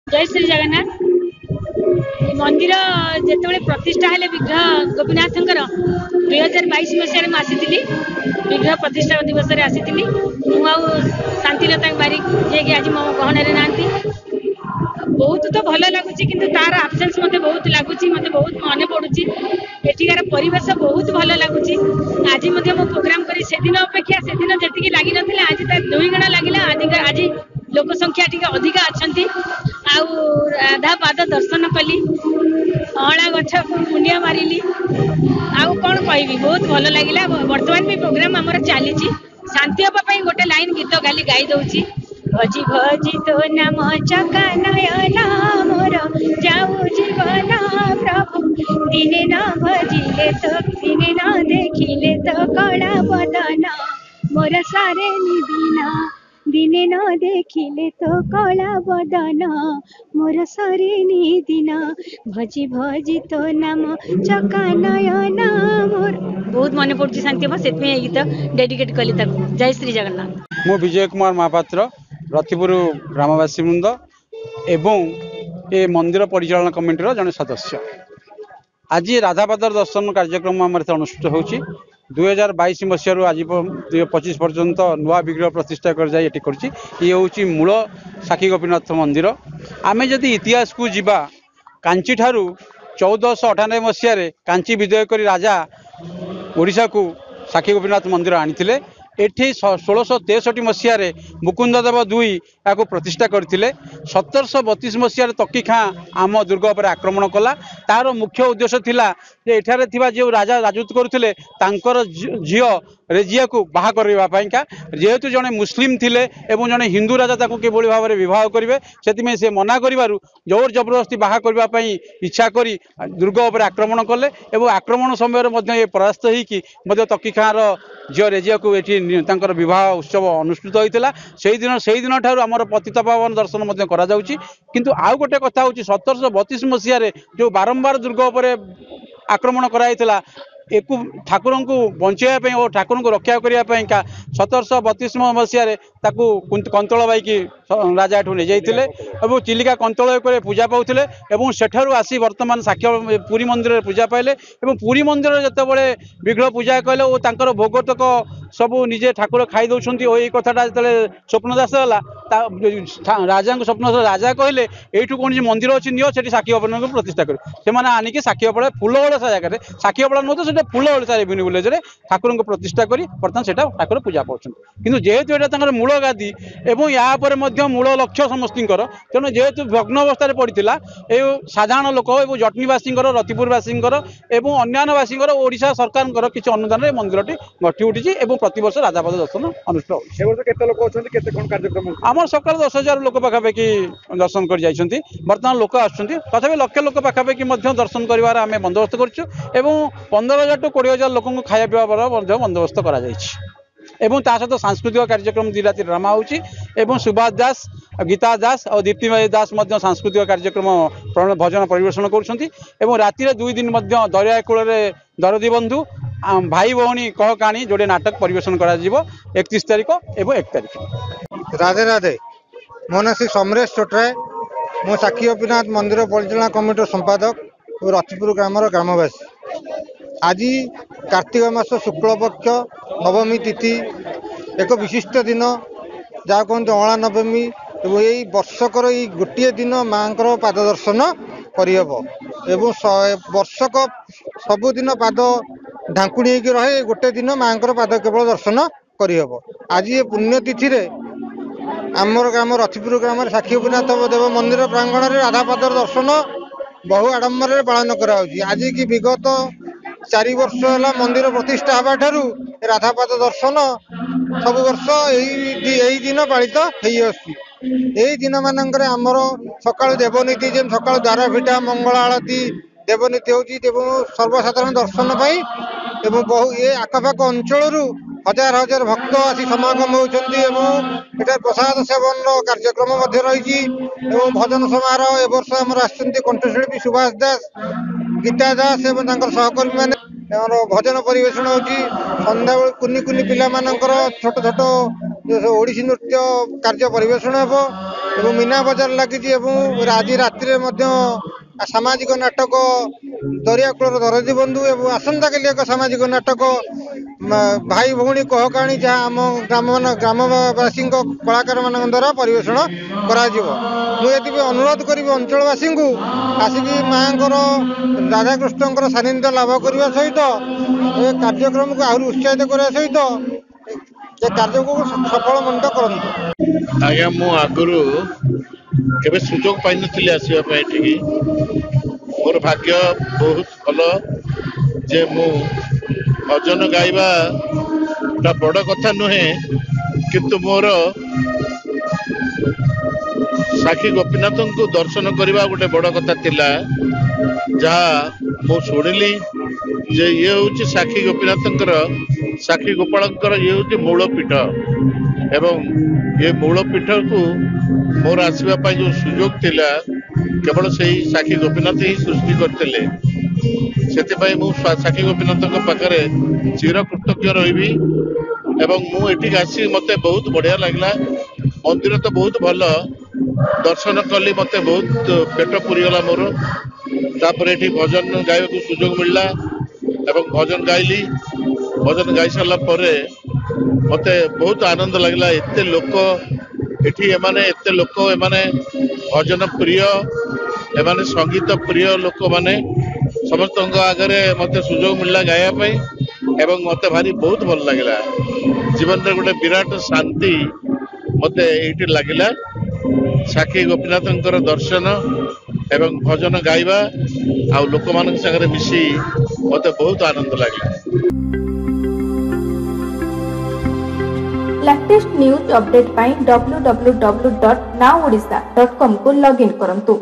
जय श्री जगन्नाथ मंदिर जिते प्रतिष्ठा हेले विग्रह गोपीनाथ 2022 मसीह आसी विग्रह प्रतिष्ठा दिवस आसी शांतिलता बारिक जे कि आज मो गहन ना बहुत तो भल लगुच कि तार आबसेन्स मत बहुत लगुच मत बहुत मन पड़ुची एଠିकार परिवेश बहुत भल लगुच आज मो प्रोग्राम करी से दिन अपेक्षा से दिन जी लगी ना आज तार 2 गुण लगे आज लोक संख्या टी अधिका अच्छा राधा पाद दर्शन कली अँला गछ मुंडिया मारिली आउ कौन कहबी बहुत भल लगे बर्तमान भी प्रोग्राम आमर चली शांति हाँपाई गोटे लाइन गीत खाली गाई दौची भजी भजी तो नाम चका नयना मोर जाऊ जीवन प्रभु दिने न भजिले तो दिने न देखिले तो कला बदन मोर सारे निदिना दिने न देखिले तो कला बदन मोर सारे निदिना भजी भजी तो नाम चका नयना मोर बहुत मन पड़ुची शांति से गीत डेडिकेट कली जय श्री जगन्नाथ। मु विजय कुमार महापात्र रतिपुर ग्रामवासी वृंद एवं ए मंदिर परिचालन कमिटीर जड़े सदस्य आज राधापादर दर्शन कार्यक्रम आम अनुष्ठित हो 2022 मसीह आज 2025 पर्यंत नुआ विग्रह प्रतिष्ठा कर मूल साक्षी गोपीनाथ मंदिर आम जदि इतिहास को जीवा कांची ठारू 1498 मसीह कांची विजय कर राजा ओडिशा को साक्षी गोपीनाथ मंदिर आनी एठी 1663 मसीह मुकुंददेव दुई या प्रतिष्ठा करते 1732 मसीह तकी खाँ आम दुर्ग पर आक्रमण कला तार मुख्य उद्देश्य थिला जे एठारे थिबा जो राजा राजूत करुले झील रेजिया को बाहा करवाईका जेहेतु जड़े मुस्लिम थिले एवं जड़े हिंदू राजा ताको किभली भाव में विवाह करेंगे से मना करू जोर जबरदस्ती बाहा करने इच्छा करी दुर्ग पर आक्रमण कले एवं आक्रमण समय परास्त होती तकी खाँ झील रेजिया को ये विवाह उत्सव अनुष्ठित होता से दिन ठार आम पतित पावन दर्शन किंतु आउ गोटे कथा हूँ 1732 मसीह जो बारंबार दुर्ग पर आक्रमण कराइला एक ठाकुर को बचाई और ठाकुर को रक्षा करने 1732 मसीह कंतल बाईक राजा एठू नहीं जाते चिलिका कंतल पूजा पाते सेठार आसी बर्तमान साक्ष्य पुरी मंदिर पूजा पाइले पुरी मंदिर जिते विग्रह पूजा कले और भोग तक सब निजे ठाकुर खाई दौरान यही कथाटा जो स्वप्नदास है राजा स्वप्न राजा कहले यू कौन मंदिर अच्छी नियो से साक्षी गोपीनाथ को प्रतिष्ठा कर आनिकी साक्षी बड़ा फूलबड़ा जगह साक्षी बड़ा नुह तो फूलबड़ा रेवेन्यू विलेज ठाकुर को प्रतिष्ठा कर बर्तमान से ठाकुर पूजा पाँच कि जेहेतु यहाँ मूल गादी और यापर मूल लक्ष्य समस्त तेणु जेहेतु भग्न अवस्था पड़ा ये साधारण लोक जटनीवासी रतिपुरवासी और अन्यवासी ओडिशा सरकार किसी अनुदान मंदिर गठि उठी प्रतिवर्ष राधापाद दर्शन अनुष्ठित आम सका 10,000 लोक पाखापाखि दर्शन कर जाइछन्ति बर्तमान लोक आसुछन्ति तथापि लक्ष लोक पाखापाखि दर्शन कर आम बंदोबस्त करूँ 15,000 टू 20,000 लोक खाया पीवा बंदोबस्त कर सहित सांस्कृतिक कार्यक्रम 2 राति ड्रामा होची सुभाष दास गीता दास और दीप्तिमयी दास सांस्कृतिक कार्यक्रम भजन परिवेषण कर राति 2 दिन दरिया कूल दरदी बंधु भाई भौणी कह कहानी जोड़े नाटक परिवेषण कर 31 तारिख और 1 तारिख। राधे राधे मो ना श्री समरेश चोटराय मो साक्षी गोपीनाथ मंदिर परिचालना कमिटी संपादक और रतिपुर ग्रामर ग्रामवासी आज कार्तिक मास शुक्ल पक्ष नवमी तिथि एक विशिष्ट दिन जहाँ कहते अँला नवमी यही वर्षकर ये गोटे दिन माँ पाद दर्शन करहब वर्षक सबुदिन पाद ढांकुणी होगी रहे गोटे दिन माँ पाद केवल दर्शन करहब आज ये पुण्यतिथि आमर ग्राम रतिपुर ग्राम साक्षी गोपीनाथ देव मंदिर प्रांगण में राधापादर दर्शन बहु आडम्बर पालन करा आज की विगत 4 वर्ष है मंदिर प्रतिष्ठा हवा ठारू राधापाद दर्शन सब वर्ष यही दिन पालित यही दिन मानक आमर सका देवनीति जेम सका द्वार फिटा मंगल आलती देवनीति हो सर्वसाधारण दर्शन पाई बहु ये आखपाख अंचल हजार हजार भक्त आसी समागम होती प्रसाद सेवन कार्यक्रम रही भजन समारोह ए वर्ष आम कंठशिल्पी सुभाष दास गीता दास और सहकर्मी मैंने भजन परिवेषण होती सन्ध्या कुनि कुनि पिला छोट छोट ओडिसी नृत्य कार्य परिवेषण हे एवं मीना बजार लगी आज राति सामाजिक नाटक दरियाकूल दरदी बंधु एवं आसंता काली एक सामाजिक नाटक भाई भौणी कह कहानी जहाँ आम ग्रामवासी कलाकार मान द्वारा परिवेषण कर अनुरोध करी अंचलवासी को आसिक माँ राधाकृष्ण सानिध्य लाभ करने सहित कार्यक्रम को आहरी उत्साहित करने सहित कार्य को सफल मंडित करते। आज्ञा मु आगु केबे सुजोग पाई नथिले आसीबा एठी मोर भाग्य बहुत भल जे मु भजन गाइबा ता बड़ कथा नुहे किंतु मोर साखी गोपीनाथ को दर्शन करने गोटे बड़ कथा थिला जहाँ मु शुणिली जे ये हूँ साखी गोपीनाथ साखी गोपाल ये हूँ मूलपीठ एवं ये मूलपीठ को मोर आसवाई जो सुजोग थिला केवल से साखी गोपीनाथ ही सृष्टि करते से साखी गोपीनाथ पाखे चिर कृतज्ञ रही एवं मुझे आसी मत बहुत बढ़िया लगला मंदिर तो बहुत भल दर्शन कली मत बहुत पेट पूरीगला मोर तापर ये भजन गायक सुजोग मिलला एवं भजन गाइली भजन गाई सारा मत बहुत आनंद लगला एते लोक एठी एमाने एते लोक एमाने भजन प्रिय एमाने संगीत प्रिय लोक माने समस्त आगे मत सुजोग मिलला गाया एवं मत भारी बहुत भल लगला जीवन में गोटे विराट शांति मत ये लगिला साखी गोपीनाथ दर्शन एवं भजन गाइबा आ लोक मान सागर मिसी मत बहुत आनंद लगे। लेटेस्ट न्यूज अपडेट पाई www.nowodisha.com को लॉगिन करंतु।